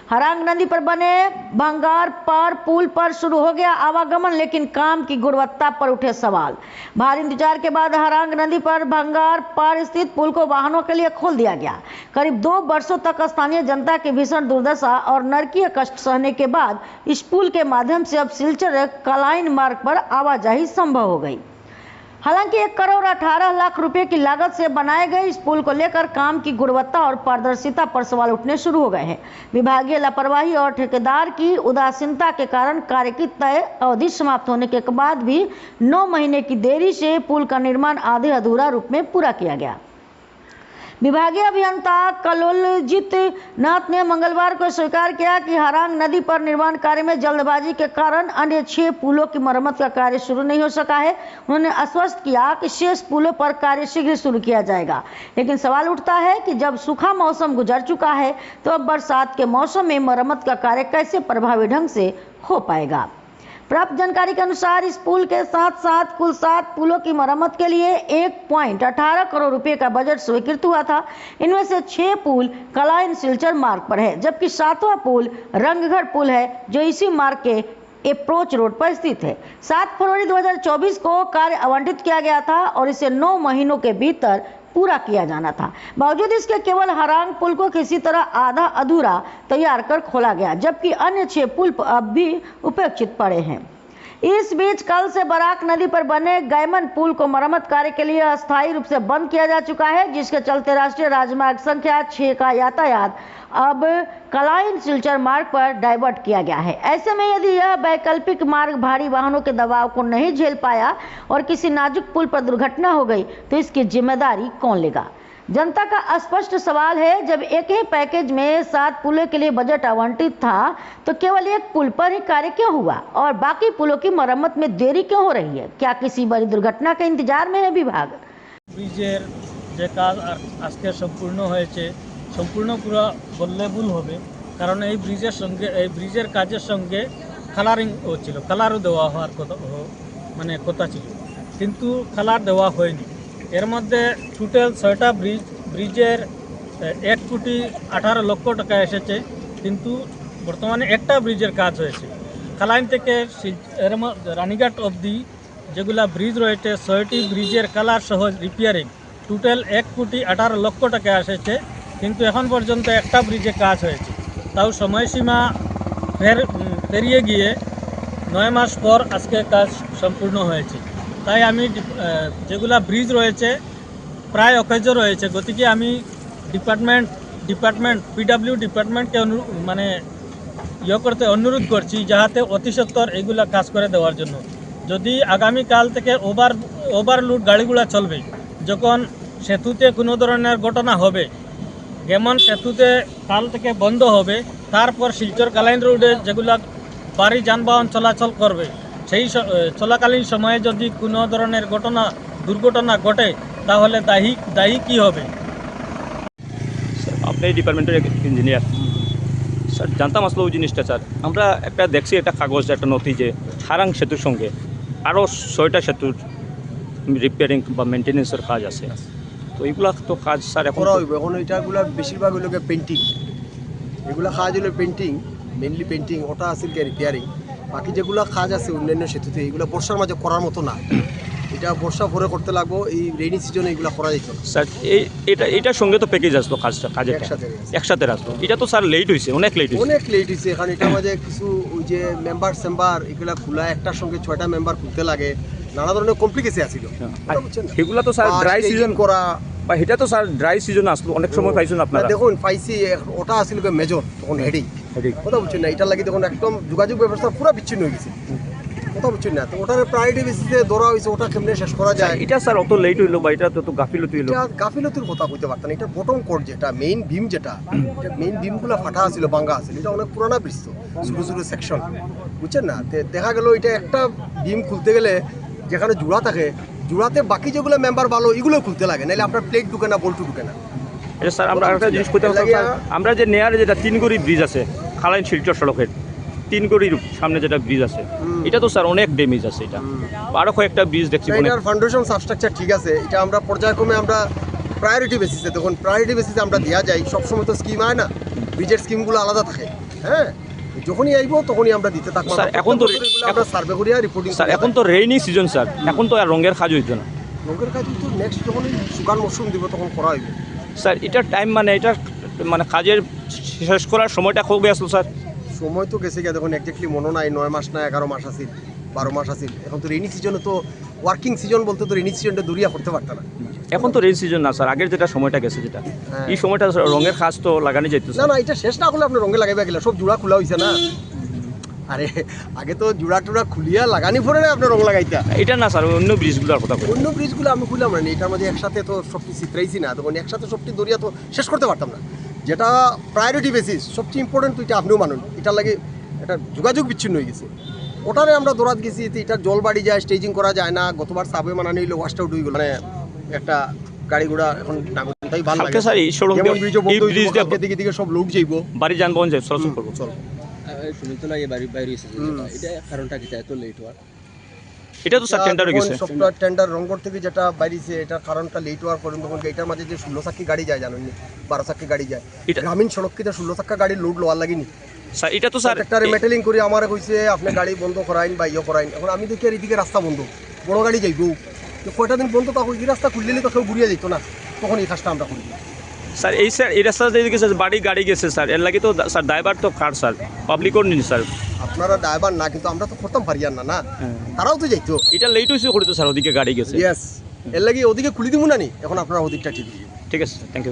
हरांग नदी पर बने भंगार पार पुल पर शुरू हो गया आवागमन, लेकिन काम की गुणवत्ता पर उठे सवाल। भारी इंतजार के बाद हरांग नदी पर भंगार पार स्थित पुल को वाहनों के लिए खोल दिया गया। करीब 2 वर्षों तक स्थानीय जनता की भीषण दुर्दशा और नरकीय कष्ट सहने के बाद इस पुल के माध्यम से अब सिलचर कलाइन मार्ग पर आवाजाही संभव हो गई। हालांकि 1 करोड़ 18 लाख रुपए की लागत से बनाए गए इस पुल को लेकर काम की गुणवत्ता और पारदर्शिता पर सवाल उठने शुरू हो गए हैं। विभागीय लापरवाही और ठेकेदार की उदासीनता के कारण कार्य की तय अवधि समाप्त होने के बाद भी 9 महीने की देरी से पुल का निर्माण आधे अधूरा रूप में पूरा किया गया। विभागीय अभियंता कलोलजीत नाथ ने मंगलवार को स्वीकार किया कि हरांग नदी पर निर्माण कार्य में जल्दबाजी के कारण अन्य 6 पुलों की मरम्मत का कार्य शुरू नहीं हो सका है। उन्होंने आश्वस्त किया कि शेष पुलों पर कार्य शीघ्र शुरू किया जाएगा, लेकिन सवाल उठता है कि जब सूखा मौसम गुजर चुका है तो अब बरसात के मौसम में मरम्मत का कार्य कैसे प्रभावी ढंग से हो पाएगा। प्राप्त जानकारी के अनुसार इस पुल के साथ साथ कुल 7 पुलों की मरम्मत के लिए 1.18 करोड़ रुपए का बजट स्वीकृत हुआ था। इनमें से 6 पुल कलाइन सिलचर मार्ग पर है, जबकि 7वां पुल रंगगढ़ पुल है जो इसी मार्ग के अप्रोच रोड पर स्थित है। 7 फरवरी 2024 को कार्य आवंटित किया गया था और इसे 9 महीनों के भीतर पूरा किया जाना था। बावजूद इसके केवल हरांग पुल को किसी तरह आधा अधूरा तैयार कर खोला गया, जबकि अन्य 6 पुल अब भी उपेक्षित पड़े हैं। इस बीच कल से बराक नदी पर बने गैमन पुल को मरम्मत कार्य के लिए अस्थायी रूप से बंद किया जा चुका है, जिसके चलते राष्ट्रीय राजमार्ग संख्या 6 का यातायात अब कलाइन सिलचर मार्ग पर डाइवर्ट किया गया है। ऐसे में यदि यह वैकल्पिक मार्ग भारी वाहनों के दबाव को नहीं झेल पाया और किसी नाजुक पुल पर दुर्घटना हो गई तो इसकी जिम्मेदारी कौन लेगा? जनता का स्पष्ट सवाल है, जब एक ही पैकेज में 7 पुलों के लिए बजट आवंटित था तो केवल 1 पुल पर ही कार्य क्यों हुआ और बाकी पुलों की मरम्मत में देरी क्यों हो रही है? क्या किसी बड़ी दुर्घटना के इंतजार में है विभाग? ब्रिजेर जे काज आज के सम्पूर्ण হয়েছে সম্পূর্ণ পুরো বললেবুল হবে, কারণ এই ব্রিজের কাজের সঙ্গে কালারিং হচ্ছিল, কালারও দেওয়া হওয়ার কথা ছিল, কিন্তু কালার দেওয়া হয়নি। এর মধ্যে টোটাল 6টা ব্রিজের 1 কোটি 18 লক্ষ টাকা এসেছে, কিন্তু বর্তমানে একটা ব্রিজের কাজ হয়েছে। কালাইন থেকে রানীঘাট অবধি যেগুলা ব্রিজ রয়েছে 6টি ব্রিজের কালার সহ রিপেয়ারিং টোটাল 1 কোটি 18 লক্ষ টাকা এসেছে, কিন্তু এখন পর্যন্ত একটা ব্রিজে কাজ হয়েছে, তাও সময়সীমা পেরিয়ে গিয়ে 9 মাস পর আজকে কাজ সম্পূর্ণ হয়েছে। তাই আমি যেগুলা ব্রিজ রয়েছে প্রায় অকেজো রয়েছে, গতিকে আমি ডিপার্টমেন্ট পিডব্লিউ ডিপার্টমেন্টকে করতে অনুরোধ করছি যাতে অতি সত্বর এগুলা কাজ করে দেওয়ার জন্য। যদি আগামীকাল থেকে ওভারলোড গাড়িগুলা চলবে, যখন সেতুতে কোনো ধরনের ঘটনা হবে, গেমন সেতুতে কাল থেকে বন্ধ হবে, তারপর শিলচর কালাইন রোডে যেগুলা ভারী যানবাহন চলাচল করবে সেই চলাকালীন সময়ে যদি কোনো ধরনের দুর্ঘটনা ঘটে তাহলে দায়ী কি হবে? আপনি ডিপার্টমেন্টের ইঞ্জিনিয়ার স্যার, জানতাম আসলে ওই জিনিসটা স্যার। আমরা একটা দেখছি একটা কাগজ, একটা নথি যে হারাং সেতুর সঙ্গে আরও 6টা সেতুর রিপেয়ারিং বা মেনটেন্যান্সের কাজ আছে। তো এইগুলা তো কাজ স্যার এখন এটাগুলো বেশিরভাগ হলো পেন্টিং, এগুলো কাজ হলো পেন্টিং, মেনলি পেন্টিং, ওটা আছে রিপেয়ারিং। বাকি যেগুলো কাজ আছে অন্যান্য সেতুতে এগুলো বর্ষার মাঝে করার মতো না, এটা বর্ষা পরে করতে লাগবো, এই রেইনি সিজনে এগুলো করা যেত স্যার। এটার সঙ্গে তো প্যাকেজ আসলো, কাজের একসাথে আসলো। এটা তো স্যার লেট হয়েছে, অনেক লেট হয়েছে। এখন এটার মাঝে কিছু ওই যে মেম্বার এগুলো খোলা, একটার সঙ্গে 6টা মেম্বার খুলতে লাগে, নানা ধরনের কমপ্লিকেশন আছিল। এগুলো তো স্যার ড্রাই সিজন করা বা এটা তো স্যার ড্রাই সিজন আসলো, অনেক সময় পাইছেন আপনারা? দেখুন পাইছি, ওটা আসছিল মেজর, তখন হেডিং কথা বলছেন না। এটার লাগে দেখুন একদম যোগাযোগ ব্যবস্থা পুরো বিচ্ছিন্ন হয়ে গেছে, কথা বলছেন না। তো ওটার প্রায়োরিটি বেসিসে ধরা হয়েছে, ওটা কেমনে শেষ করা যায়। এটা স্যার অত লেট হইলো বা এটা তো গাফিলতি হইলো? গাফিলতির কথা কইতে পারতাম। এটা বটম কোড যেটা মেইন বিম, যেটা মেইন বিমগুলো ফাটা আছিল, ভাঙ্গা আছিল। এটা অনেক পুরানা ব্রিজ, ছোটো ছোটো সেকশন, বুঝছেন না। দেখা গেল এটা একটা বিম খুলতে গেলে যেখানে জোড়া থাকে, জোড়াতে বাকি যেগুলো মেম্বার ভালো এগুলো খুলতে লাগে, নাহলে আপনার প্লেট ঢুকে না, বল্টু ঢুকে না। এটা স্যার আমরা একটা জিনিস করতে পারতাম স্যার, আমরা যে নেয়ারে যেটা 3 গড়ি ব্রিজ আছে খালাইন শিলচর সড়কের 3 গড়ির সামনে যেটা ব্রিজ আছে, এটা তো স্যার অনেক ড্যামেজ আছে। এটা আরও কয়েকটা ব্রিজ দেখছি, এটার ফাউন্ডেশন সাবস্ট্রাকচার ঠিক আছে। এটা আমরা পর্যায়ক্রমে আমরা প্রায়োরিটি বেসিসে, দেখুন প্রায়োরিটি বেসিসে আমরা দেওয়া যায়, সবসময় তো স্কিম হয় না। ব্রিজের স্কিমগুলো আলাদা থাকে। হ্যাঁ, যখনই আইব তখনই আমরা দিতে থাকবো। স্যার, এখন তো আমরা সার্ভে করিয়া রিপোর্টিং। স্যার এখন তো রেইনি সিজন স্যার, এখন তো আর রঙের কাজ হইতো না। রঙের কাজ তো নেক্সট যখন শুকান মরশুম দিব তখন করা হইবে। স্যার এটার টাইম মানে এটার মানে কাজের শেষ করার সময়টা কবে আসলো স্যার? সময় তো গেছে গিয়া, দেখুন এক্স্যাক্টলি মনে নাই, 9 মাস না 11 মাস আছিল, 12 মাস আছিল। এখন তো রেইনি সিজনে তো ওয়ার্কিং সিজন বলতে তো রেইনি সিজনটা দূরিয়া করতে পারত না। এখন তো রেইন সিজন না স্যার, আগের যেটা সময়টা গেছে যেটা হ্যাঁ। এই সময়টা রঙের কাজ তো লাগানি যেত না স্যার। না, এটা শেষ না হলে আপনি রঙে লাগাইবা গেলে সব জোড়া খোলা হয়েছে না। আরে আগে তো জোড়া টোড়া খুলিয়া লাগানি পরে না আপনি রং লাগাইতা। এটা না স্যার, অন্য ব্রিজগুলোর কথা বলি। অন্য ব্রিজগুলো আমি খুললাম না, এটার মধ্যে একসাথে তো সবটি চিত্রাইছি না, তখন একসাথে সবটি দরিয়া তো শেষ করতে পারতাম না। যেটা প্রায়োরিটি বেসিস সবচেয়ে ইম্পর্টেন্ট তো এটা আপনিও মানুন, এটার লাগে এটা যোগাযোগ বিচ্ছিন্ন হয়ে গেছে। ওটারে আমরা দৌড়াত গেছি, এটার জল বাড়ি যায়, স্টেজিং করা যায় না। গতবার সাবে মানানি হইলে ওয়াশ আউট হয়ে গেল, মানে একটা গাড়ি ঘোড়া এখন নামতাই ভালো লাগে। কালকে স্যার এই সড়ক যেমন ব্রিজও এই বন্ধ ব্রিজ হইব, দিকে দিকে সব লোক যাইব, বাড়ি যানবাহন যায় চলাচল করবো। চল শুনিতো না এই বাড়ি বাইরে এসেছে, এটা কারণটা কি এত লেট হওয়ার? এটা তো স্যার টেন্ডার হয়ে গেছে। সফটওয়্যার টেন্ডার রংগড় থেকে যেটা বাইরেছে, এটার কারণটা লেট হওয়ার পর্যন্ত এটার মাঝে যে 16 চাক্কি গাড়ি যায় জানেন, 12 চাক্কি গাড়ি যায়। এটা- গ্রামীণ সড়ক কিটা 16 চাক্কা গাড়ি লোড লোয়ার লাগেনি। স্যার এটা তো স্যার একটা মেটেলিং করে আমার কইছে আপনি গাড়ি বন্ধ করাইন বা ইয়ে করাইন। এখন আমি দেখি আর এদিকে রাস্তা বন্ধ, বড় গাড়ি যাইব, তো কয়টা দিন বন্ধ তখন এই রাস্তা খুললেই তো কেউ ঘুরিয়ে যেত না, তখন এই কাজটা আমরা করি। স্যার এই স্যার এই রাস্তা দিয়ে গেছে বাড়ি গাড়ি গেছে স্যার, এর লাগে তো স্যার ড্রাইভার তো কার স্যার, পাবলিকও নিন স্যার। আপনারা ড্রাইভার না, কিন্তু আমরা তো করতাম পারিয়ার না, না তারাও তো যাইতো। এটা লেট হয়েছে করে তো স্যার, ওদিকে গাড়ি গেছে। ইয়েস, এর লাগে ওদিকে খুলি দিব না নি, এখন আপনারা ওদিকটা ঠিক। ঠিক আছে স্যার, থ্যাংক ইউ।